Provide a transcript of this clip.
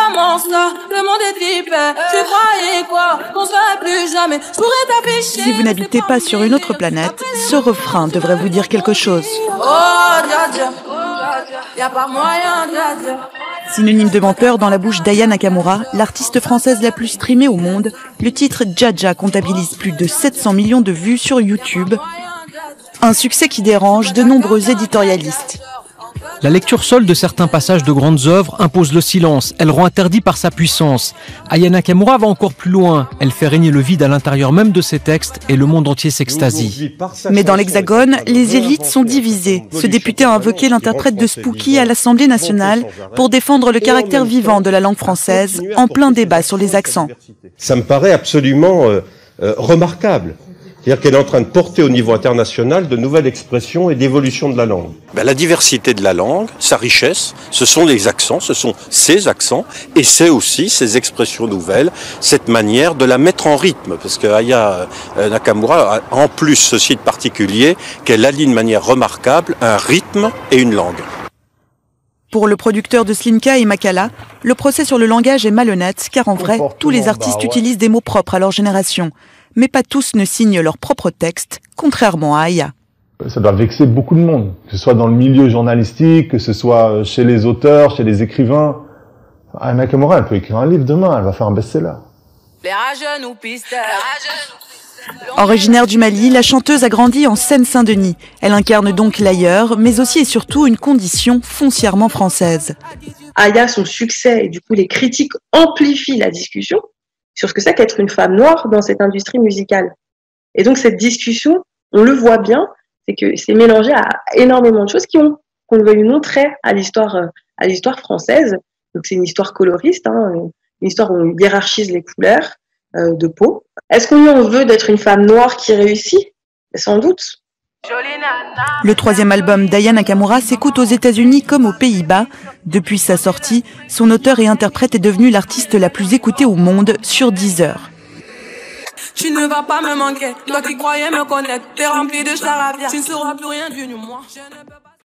comment ça? Le monde est hyper. Tu croyais quoi? Qu'on serait plus jamais. Je pourrais t'afficher. Si vous n'habitez pas sur une autre planète, ce refrain devrait vous dire quelque chose. Oh, dja dja. Y a pas moyen, dja dja. Synonyme de menteur dans la bouche d'Aya Nakamura, l'artiste française la plus streamée au monde, le titre Dja Dja comptabilise plus de 700 millions de vues sur YouTube. Un succès qui dérange de nombreux éditorialistes. La lecture seule de certains passages de grandes œuvres impose le silence. Elle rend interdit par sa puissance. Aya Nakamura va encore plus loin. Elle fait régner le vide à l'intérieur même de ses textes et le monde entier s'extasie. Mais dans l'Hexagone, les élites sont divisées. Ce député a invoqué l'interprète de Spooky à l'Assemblée nationale pour défendre le caractère vivant de la langue française en plein débat sur les accents. Ça me paraît absolument remarquable. C'est-à-dire qu'elle est en train de porter au niveau international de nouvelles expressions et d'évolution de la langue. La diversité de la langue, sa richesse, ce sont les accents, ce sont ces accents, et c'est aussi ces expressions nouvelles, cette manière de la mettre en rythme, parce que Aya Nakamura a en plus ceci de particulier, qu'elle allie de manière remarquable un rythme et une langue. Pour le producteur de Slimka et Makala, le procès sur le langage est malhonnête, car en vrai, tous les artistes utilisent des mots propres à leur génération. Mais pas tous ne signent leur propre texte, contrairement à Aya. Ça doit vexer beaucoup de monde, que ce soit dans le milieu journalistique, que ce soit chez les auteurs, chez les écrivains. Aya Nakamura, elle peut écrire un livre demain, elle va faire un best-seller. Originaire du Mali, la chanteuse a grandi en Seine-Saint-Denis. Elle incarne donc l'ailleurs, mais aussi et surtout une condition foncièrement française. Aya, son succès, et du coup les critiques amplifient la discussion sur ce que c'est qu'être une femme noire dans cette industrie musicale. Et donc cette discussion, on le voit bien, c'est que c'est mélangé à énormément de choses qui ont, qu'on le veuille ou non, trait à l'histoire française. Donc c'est une histoire coloriste, une histoire où on hiérarchise les couleurs de peau. Est-ce qu'on lui en veut d'être une femme noire qui réussit? Sans doute. Le troisième album d'Aya Nakamura s'écoute aux États-Unis comme aux Pays-Bas. Depuis sa sortie, son auteur et interprète est devenu l'artiste la plus écoutée au monde sur Deezer. Tu ne vas pas me manquer, toi qui croyais me connaître, t'es rempli de charabia, tu ne sauras plus rien du moi.